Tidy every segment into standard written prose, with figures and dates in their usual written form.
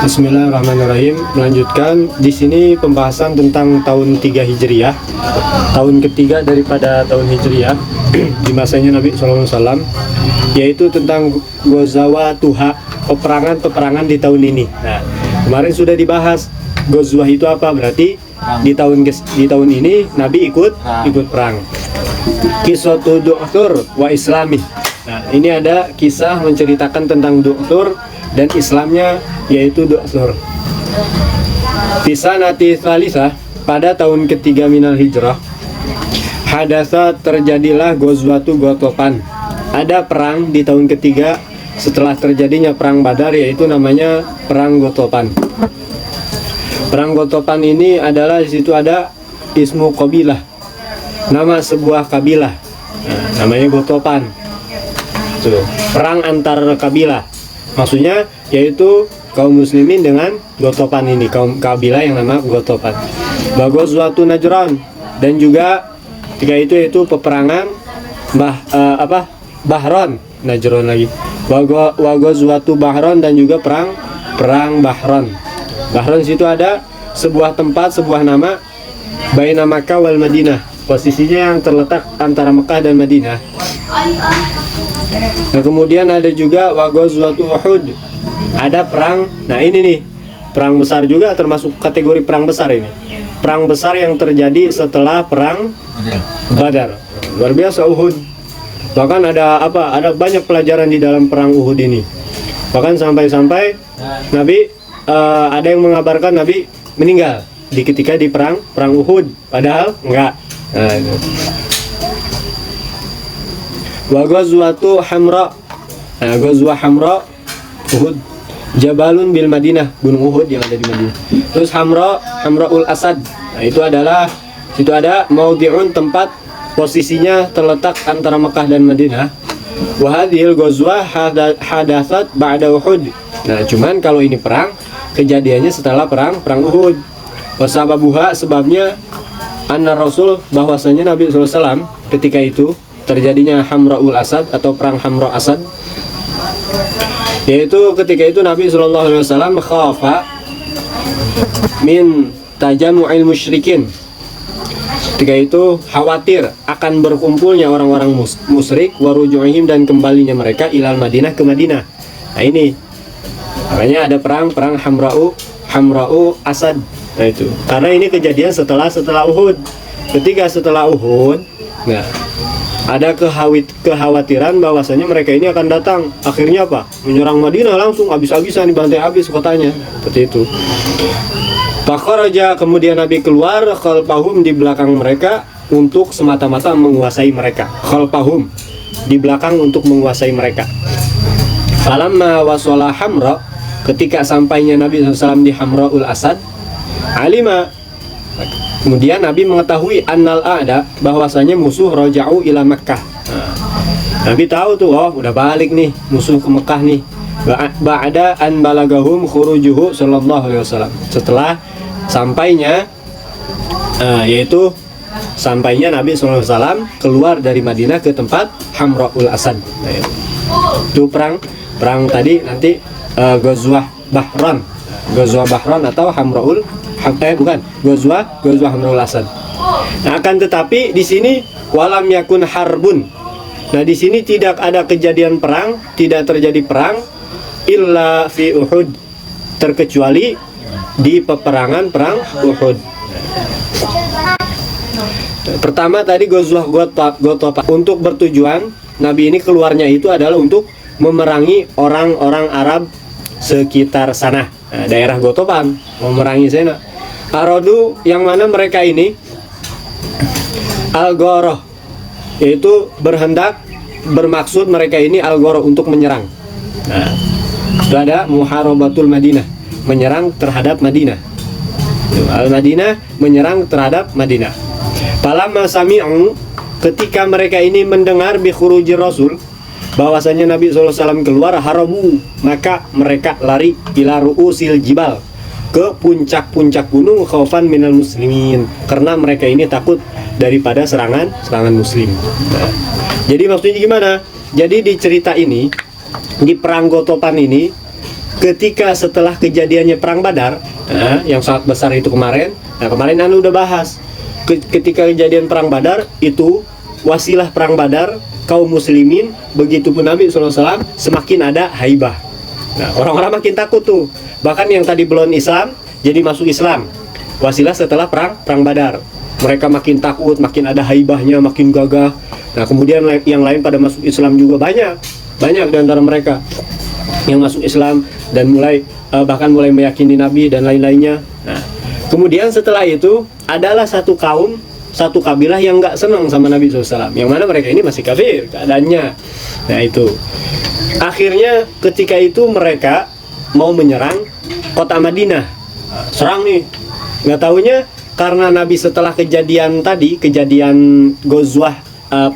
Bismillahirrahmanirrahim. Melanjutkan di sini pembahasan tentang tahun 3 Hijriah, tahun ketiga daripada tahun Hijriah di masanya Nabi SAW, yaitu tentang Ghazwa Tuha, peperangan di tahun ini. Nah, kemarin sudah dibahas Ghazwah itu apa, berarti di tahun ini Nabi ikut perang. Kisah Du'thur wa Islami. Nah, ini ada kisah menceritakan tentang Du'thur dan Islamnya, yaitu Du'thur. Kisah Nati Thalithah, pada tahun ketiga minal hijrah, hadasa terjadilah Ghazwatu Ghatafan. Ada perang di tahun ketiga setelah terjadinya perang Badar, yaitu namanya perang Ghatafan. Perang Ghatafan ini adalah, di situ ada ismu qabilah, nama sebuah kabilah. Nah, namanya Ghatafan. Tuh, perang antar kabilah. Maksudnya yaitu kaum muslimin dengan Ghatafan ini, kaum kabilah yang nama Ghatafan. Ghazwatu Najran, dan juga ketika itu yaitu peperangan Bahron, Najran lagi. Ghazwatu Bahron, dan juga perang Bahron. Bahron situ ada sebuah tempat, sebuah nama baina Makkah wal Madinah, posisinya yang terletak antara Mekah dan Madinah. Nah, kemudian ada juga Ghazwatu Uhud, ada perang. Nah, ini nih perang besar juga, termasuk kategori perang besar ini. Perang besar yang terjadi setelah perang Badar. Luar biasa Uhud. Bahkan ada banyak pelajaran di dalam perang Uhud ini. Bahkan sampai Nabi ada yang mengabarkan Nabi meninggal ketika di perang Uhud, padahal enggak. Nah, Ghazwatu Hamra. Nah, Ghazwah Hamra Uhud, Jabalun bil Madinah, Gunung Uhud yang ada di Madinah. Terus Hamraul Asad. Nah, itu ada maudhi'un, tempat posisinya terletak antara Mekah dan Madinah. Wa hadhil ghazwah hadatsat ba'da Uhud. Nah, cuman kalau ini perang, kejadiannya setelah perang Uhud. Wasababuha, sebabnya anna Rasul, bahwasanya Nabi SAW ketika itu terjadinya Hamraul Asad atau perang Hamra Asad, yaitu ketika itu Nabi SAW khafa min tajamu'il musyrikin. Ketika itu khawatir akan berkumpulnya orang-orang musyrik, waruju'ihim, dan kembalinya mereka ilal Madinah, ke Madinah. Nah, ini makanya ada perang Hamra'u Asad. Nah, itu karena ini kejadian setelah Uhud. Ketika setelah Uhud, nah, ada kekhawatiran bahwasanya mereka ini akan datang. Akhirnya apa? Menyerang Madinah langsung, habis-habisan, dibantai habis kotanya. Seperti itu. Fakharaja, kemudian Nabi keluar, khalfahum, di belakang mereka, untuk semata-mata menguasai mereka. Khalfahum, di belakang untuk menguasai mereka. Falamma wasala Hamra, ketika sampainya Nabi SAW di Hamraul Asad, alima, kemudian Nabi mengetahui annal a'da, bahwasanya musuh raja'u ila Makkah. Nah, Nabi tahu tuh, oh udah balik nih musuh ke Mekah nih. Ba'da an balagahum khurujuhu sallallahu alaihi wasallam, setelah sampainya yaitu sampainya Nabi SAW keluar dari Madinah ke tempat Hamraul Asad. Nah, itu perang tadi nanti Ghazwah Bahron. Ghazwah Bahron atau Ghazwah Hamraul Asad. Nah, akan tetapi di sini walam yakun harbun. Nah, di sini tidak ada kejadian perang, tidak terjadi perang illa fi Uhud, terkecuali di peperangan perang Uhud. Pertama tadi Ghazwah Ghatafan, untuk bertujuan Nabi ini keluarnya itu adalah untuk memerangi orang-orang Arab sekitar sana. Nah, daerah Ghatafan, memerangi sana. Aradu, yang mana mereka ini Al-Ghorah, yaitu bermaksud mereka ini Al-Ghorah, untuk menyerang. Nah, itu ada Muharabatul Madinah, menyerang terhadap Madinah. Al-Madinah menyerang terhadap Madinah. Falamma sami'u, ketika mereka ini mendengar bi khurujir Rasul, bahwasanya Nabi SAW keluar, harabu, maka mereka lari ila ru'usil jibal, ke puncak-puncak gunung, khaufan minal muslimin, karena mereka ini takut daripada serangan muslim. Nah, jadi maksudnya gimana? Jadi di cerita ini, di perang Ghatafan ini, ketika setelah kejadiannya perang Badar, yang sangat besar itu kemarin. Nah, kemarin anu udah bahas. Ketika kejadian perang Badar itu wasilah perang Badar, kaum muslimin, begitupun Nabi SAW semakin ada haibah. Nah, orang-orang makin takut tuh. Bahkan yang tadi belum Islam jadi masuk Islam. Wasilah setelah perang Badar. Mereka makin takut, makin ada haibahnya, makin gagah. Nah, kemudian yang lain pada masuk Islam juga banyak di antara mereka yang masuk Islam dan bahkan mulai meyakini Nabi dan lain-lainnya. Nah, kemudian setelah itu adalah satu kabilah yang nggak senang sama Nabi SAW, yang mana mereka ini masih kafir keadaannya. Nah, itu akhirnya ketika itu mereka mau menyerang kota Madinah. Serang nih, nggak taunya karena Nabi setelah kejadian Ghazwah,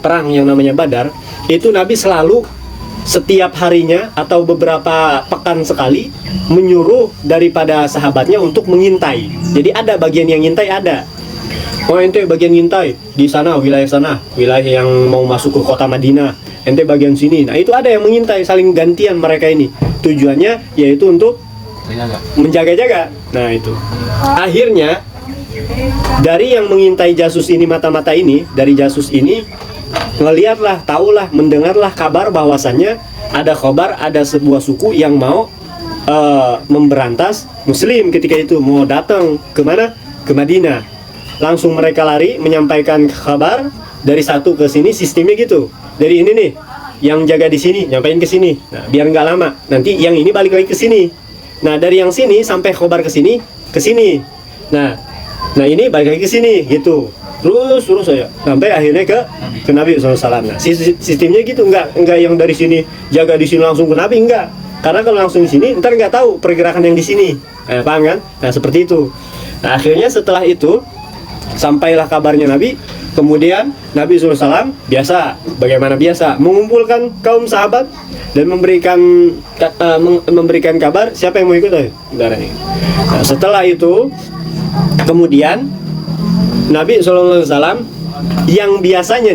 perang yang namanya Badar, itu Nabi selalu setiap harinya atau beberapa pekan sekali menyuruh daripada sahabatnya untuk mengintai. Jadi ada bagian yang ngintai, ada. Oh, ente bagian ngintai di sana, wilayah yang mau masuk ke kota Madinah. Ente bagian sini. Nah, itu ada yang mengintai, saling gantian mereka ini. Tujuannya yaitu untuk menjaga-jaga. Nah, itu. Akhirnya dari yang mengintai jasus ini, mata-mata ini, dari jasus ini ngelihatlah, tahulah, mendengarlah kabar bahwasannya ada sebuah suku yang mau memberantas Muslim ketika itu, mau datang ke mana? Ke Madinah. Langsung mereka lari menyampaikan kabar dari satu ke sini, sistemnya gitu. Dari ini nih, yang jaga di sini, nyampaikan ke sini. Nah, biar nggak lama, nanti yang ini balik lagi ke sini. Nah, dari yang sini sampai kabar ke sini. Nah ini balik lagi ke sini, gitu. Terus saya sampai akhirnya ke Nabi SAW. Nah, sistemnya gitu, enggak yang dari sini jaga di sini langsung ke Nabi, enggak. Karena kalau langsung di sini, ntar nggak tahu pergerakan yang di sini. Paham kan? Nah, seperti itu. Nah, akhirnya setelah itu sampailah kabarnya Nabi. Kemudian Nabi SAW bagaimana biasa mengumpulkan kaum sahabat dan memberikan kabar siapa yang mau ikut. Nah, setelah itu kemudian Nabi SAW yang biasanya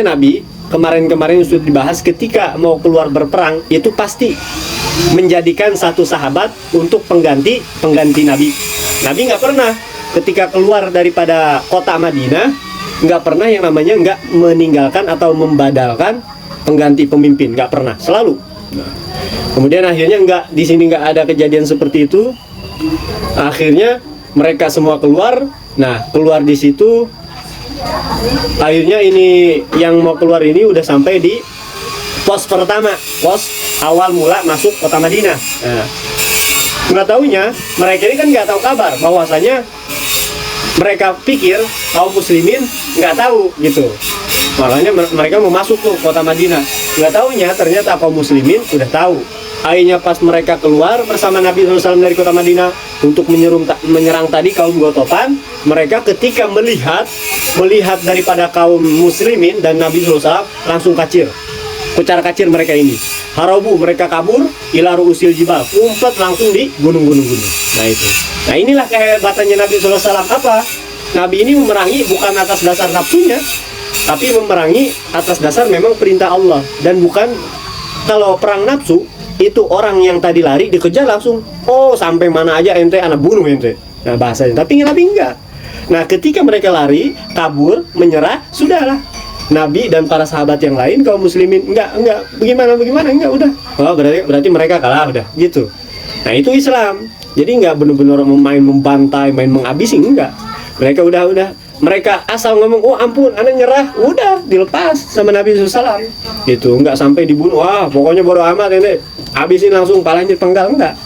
Nabi kemarin sudah dibahas, ketika mau keluar berperang itu pasti menjadikan satu sahabat untuk pengganti Nabi. Nabi nggak pernah ketika keluar daripada kota Madinah, nggak pernah yang namanya nggak meninggalkan atau membadalkan pengganti pemimpin, nggak pernah, selalu. Nah, kemudian akhirnya di sini nggak ada kejadian seperti itu. Akhirnya mereka semua keluar. Nah, keluar di situ, akhirnya ini yang mau keluar ini udah sampai di pos pertama, pos awal mula masuk kota Madinah. Nah, nggak taunya mereka ini kan nggak tahu kabar bahwasanya mereka pikir kaum muslimin nggak tahu gitu. Makanya mereka mau masuk tuh kota Madinah. Nggak taunya ternyata kaum muslimin udah tahu. Akhirnya pas mereka keluar bersama Nabi SAW dari kota Madinah untuk menyerang tadi kaum Gotopan, mereka ketika melihat daripada kaum muslimin dan Nabi SAW langsung kucar kacir mereka ini. Harabu, mereka kabur, ilaru usil jibal, umpet langsung di gunung-gunung. Nah, itu. Nah, inilah kehebatannya Nabi SAW. Apa? Nabi ini memerangi bukan atas dasar nafsunya, tapi memerangi atas dasar memang perintah Allah. Dan bukan, kalau perang nafsu itu orang yang tadi lari dikejar langsung, oh sampai mana aja ente, anak bunuh ente. Nah, bahasanya. Tapi Nabi enggak. Nah, ketika mereka lari, kabur, menyerah, sudahlah. Nabi dan para sahabat yang lain kaum muslimin enggak bagaimana enggak, udah. Oh, berarti mereka kalah, udah gitu. Nah, itu Islam. Jadi enggak benar-benar membantai, main menghabisi, enggak. Mereka udah mereka asal ngomong, oh ampun, anak nyerah, udah dilepas sama Nabi SAW. Gitu, enggak sampai dibunuh. Wah, pokoknya bodo amat ini, habisin langsung palanya penggal, enggak.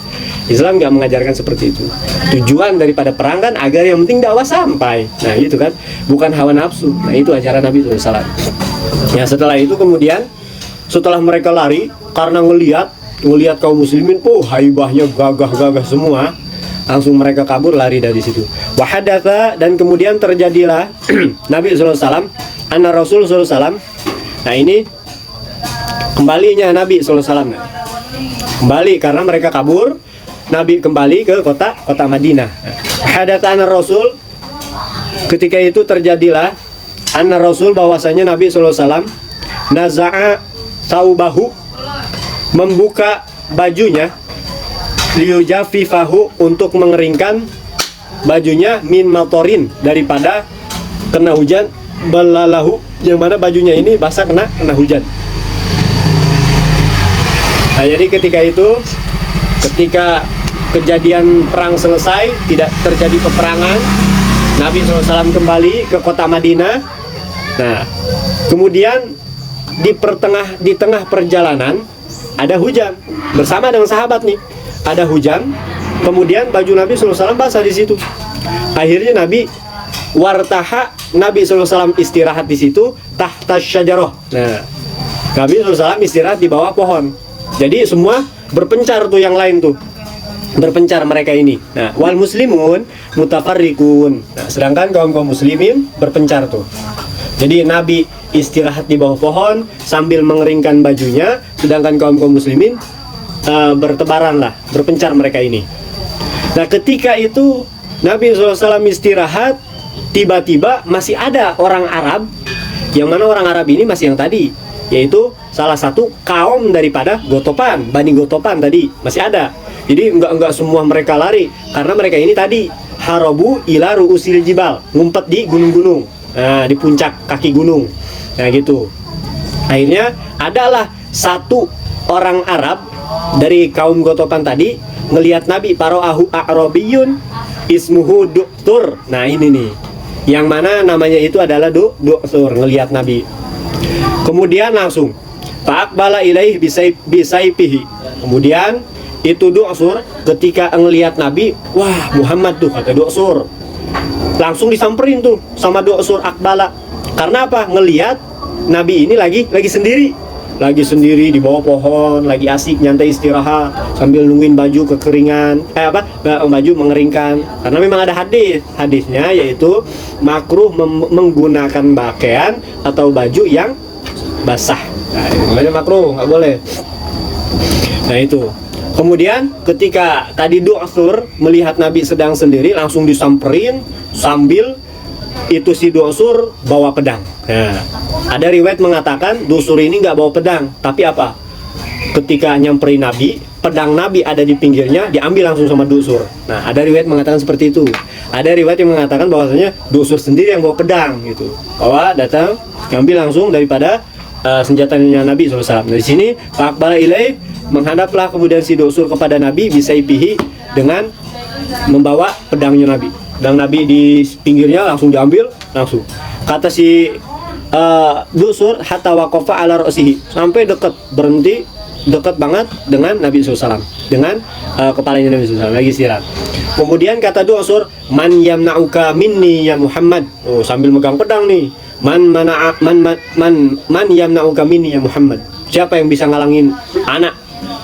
Islam nggak mengajarkan seperti itu. Tujuan daripada perang kan agar yang penting dakwah sampai. Nah, itu kan, bukan hawa nafsu. Nah, itu ajaran Nabi SAW. Ya, setelah itu kemudian setelah mereka lari karena ngelihat kaum muslimin, oh haibahnya gagah semua, langsung mereka kabur, lari dari situ. Wahadatha, dan kemudian terjadilah Nabi SAW, anna Rasul SAW. Nah, ini kembalinya Nabi SAW. Kembali karena mereka kabur. Nabi kembali ke kota Madinah. Hadatan Rasul, ketika itu terjadilah anna Rasul, bahwasanya Nabi SAW naza'a saubahu, membuka bajunya, liyujafifahu, untuk mengeringkan bajunya, min matorin, daripada kena hujan, balalahu, yang mana bajunya ini basah kena hujan. Nah, jadi ketika kejadian perang selesai, tidak terjadi peperangan, Nabi SAW kembali ke kota Madinah. Nah, kemudian di tengah perjalanan ada hujan, bersama dengan sahabat nih, ada hujan, kemudian baju Nabi SAW basah di situ. Akhirnya Nabi SAW istirahat di situ, tahta syajarah. Nah, Nabi SAW istirahat di bawah pohon. Jadi semua berpencar tuh, yang lain tuh berpencar mereka ini. Nah, wal muslimun mutafarriqun. Nah, sedangkan kaum muslimin berpencar tuh. Jadi Nabi istirahat di bawah pohon sambil mengeringkan bajunya, sedangkan kaum muslimin bertebaran lah, berpencar mereka ini. Nah, ketika itu Nabi SAW istirahat, tiba-tiba masih ada orang Arab, yang mana orang Arab ini masih yang tadi, yaitu salah satu kaum daripada Gotopan, Bani Gotopan tadi, masih ada. Jadi enggak semua mereka lari, karena mereka ini tadi harabu ila ru'usil jibal, ngumpet di gunung-gunung, nah, di puncak kaki gunung. Nah gitu. Akhirnya adalah satu orang Arab dari kaum Gotopan tadi ngelihat Nabi, paro'ahu a'rabiyun ismuhu Du'tur. Nah ini nih, yang mana namanya itu adalah Du'tur, ngelihat Nabi. Kemudian langsung fa'aqbala ilaih bisaipihi. Kemudian itu Du'tur ketika ngelihat Nabi, wah Muhammad tuh, kata Du'tur. Langsung disamperin tuh sama Du'tur, akbala. Karena apa? Ngelihat Nabi ini lagi sendiri di bawah pohon, lagi asik nyantai istirahat sambil nungguin baju kekeringan, baju mengeringkan. Karena memang ada hadisnya, yaitu makruh menggunakan pakaian atau baju yang basah. Nah, makruh, nggak boleh. Nah itu. Kemudian ketika tadi Du'tur melihat Nabi sedang sendiri, langsung disamperin sambil itu si Du'tur bawa pedang. Nah, ada riwayat mengatakan Du'tur ini nggak bawa pedang, tapi apa? Ketika nyamperin Nabi, pedang Nabi ada di pinggirnya, diambil langsung sama Du'tur. Nah, ada riwayat mengatakan seperti itu. Ada riwayat yang mengatakan bahwasanya Du'tur sendiri yang bawa pedang gitu. Bahwa datang ngambil langsung daripada senjatanya Nabi SAW. Nah, di sini fa'aqbala ilaih, menghadaplah kemudian si Du'tur kepada Nabi bisaipihi, dengan membawa pedangnya Nabi. Pedang Nabi di pinggirnya langsung diambil langsung. Kata si Du'tur, hatta waqafa ala ra'sihi, sampai berhenti dekat banget dengan Nabi SAW, dengan kepalanya Nabi SAW lagi istirahat. Kemudian kata Du'tur, man yamna'uka minni ya Muhammad. Oh, sambil megang pedang nih. Man yamna'uka minni ya Muhammad. Siapa yang bisa ngalangin anak?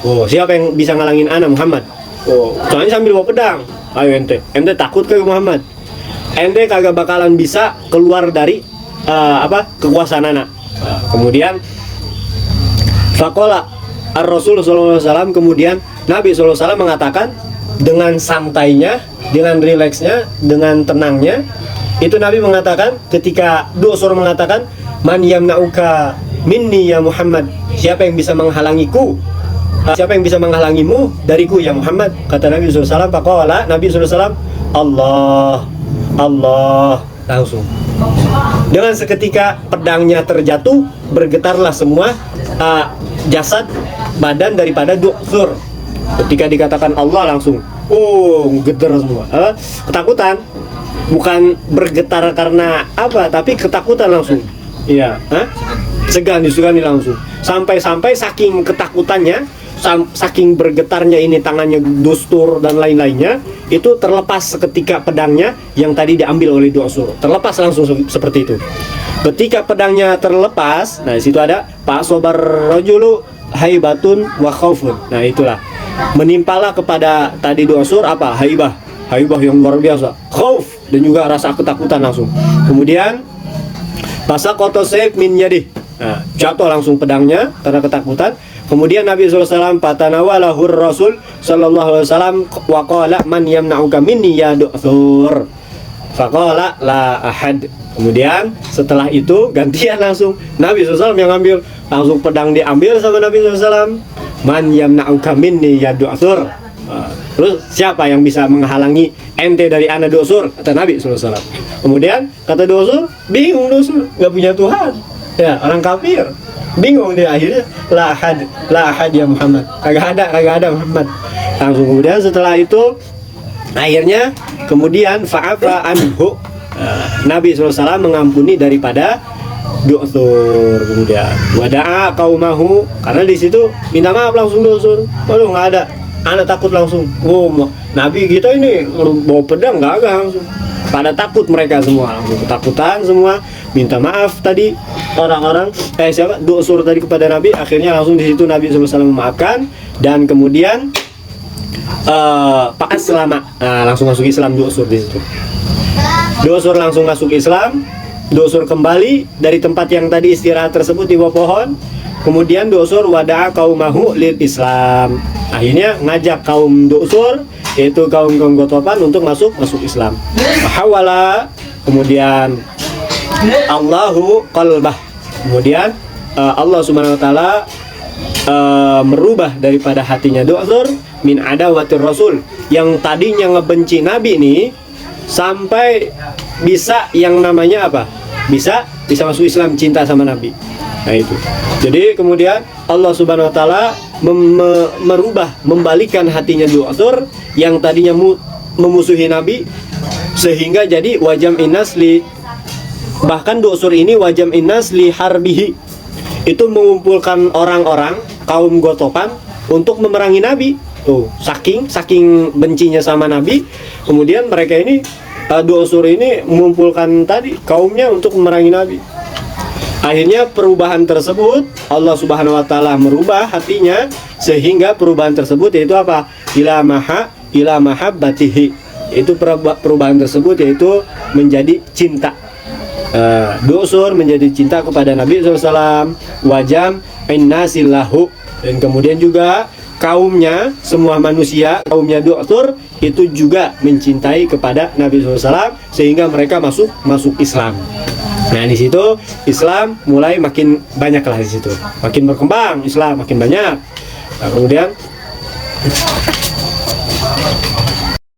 Oh, siapa yang bisa ngalangin anak Muhammad? Oh, soalnya sambil bawa pedang. Ayo ente takut ke Muhammad? Ente kagak bakalan bisa keluar dari kekuasaan anak. Kemudian faqala ar-Rasul sallallahu alaihi wasallam, kemudian Nabi sallallahu alaihi wasallam mengatakan dengan santainya, dengan rileksnya, dengan tenangnya, itu Nabi mengatakan ketika Du'tur mengatakan, man yamna'uka minni ya Muhammad, siapa yang bisa menghalangiku, siapa yang bisa menghalangimu dariku ya Muhammad? Kata Nabi SAW, faqala, Nabi SAW, Allah, langsung. Dengan seketika pedangnya terjatuh, bergetarlah semua jasad badan daripada Du'tur. Ketika dikatakan Allah, langsung getar semua, ketakutan. Bukan bergetar karena apa, tapi ketakutan langsung. Iya, disegani langsung. Sampai saking ketakutannya, saking bergetarnya ini tangannya Du'tur dan lain-lainnya, itu terlepas seketika pedangnya yang tadi diambil oleh Du'tur. Terlepas langsung seperti itu. Ketika pedangnya terlepas, nah di situ ada Pak Sobar Rajulu haibatun wa khaufun. Nah itulah, menimpalah kepada tadi Du'tur apa? Haibah yang luar biasa, khauf, dan juga rasa ketakutan langsung. Kemudian fasaqata sayf min yadih. Nah, jatuh langsung pedangnya karena ketakutan. Kemudian Nabi SAW fatanawalahur Rasul sallallahu alaihi wasallam wa qala man yamna'uka minni ya Du'tur. Faqala la ahad. Kemudian setelah itu gantian langsung Nabi SAW yang ambil, langsung pedang diambil sama Nabi SAW. Man yamna'uka minni ya Du'sur. Terus siapa yang bisa menghalangi ente dari anak Du'sur? Kata Nabi SAW. Kemudian kata Du'sur, bingung Du'sur, nggak punya Tuhan. Ya, orang kafir. Bingung dia akhirnya, la ahad ya Muhammad. Kagak ada Muhammad. Langsung kemudian setelah itu akhirnya kemudian fa'afa anhu. Nabi SAW mengampuni daripada Du'sur. Kemudian wada'a qaumahu, karena di situ minta maaf langsung Du'sur. Waduh, nggak ada. Anak takut langsung. Oh, Nabi kita ini bawa pedang nggak langsung. Pada takut mereka semua, langsung ketakutan semua. Minta maaf tadi orang-orang siapa Du'sur tadi kepada Nabi. Akhirnya langsung di situ Nabi SAW memaafkan dan kemudian Pak Aslama langsung masuk Islam Du'sur di situ. Du'sur langsung masuk Islam. Du'sur kembali dari tempat yang tadi istirahat tersebut di bawah pohon. Kemudian Du'sur wada'a qaumahu lil Islam. Akhirnya ngajak kaum Du'sur, yaitu kaum Gotopan, untuk masuk Islam. Hawala, kemudian Allahu qalbah. Kemudian Allah Subhanahu wa taala merubah daripada hatinya Du'sur min adawatir Rasul, yang tadinya ngebenci Nabi ini sampai bisa yang namanya apa? Bisa masuk Islam, cinta sama Nabi. Nah itu. Jadi kemudian Allah Subhanahu wa taala merubah, membalikan hatinya Du'sur yang tadinya memusuhi Nabi, sehingga jadi wajam inasli. Bahkan Du'sur ini wajam inasli harbihi, itu mengumpulkan orang-orang kaum Gotopan untuk memerangi Nabi. Tuh, saking bencinya sama Nabi, kemudian mereka ini Du'sur ini mengumpulkan tadi kaumnya untuk memerangi Nabi. Akhirnya perubahan tersebut Allah Subhanahu wa taala merubah hatinya, sehingga perubahan tersebut yaitu apa? Ila mahabbatihi. Itu perubahan tersebut yaitu menjadi cinta. Du'sur menjadi cinta kepada Nabi SAW, wajam innasillahu, dan kemudian juga kaumnya, semua manusia, kaumnya Du'sur itu juga mencintai kepada Nabi SAW, sehingga mereka masuk Islam. Nah di situ Islam mulai makin banyak lah, di situ makin berkembang Islam makin banyak. Nah, kemudian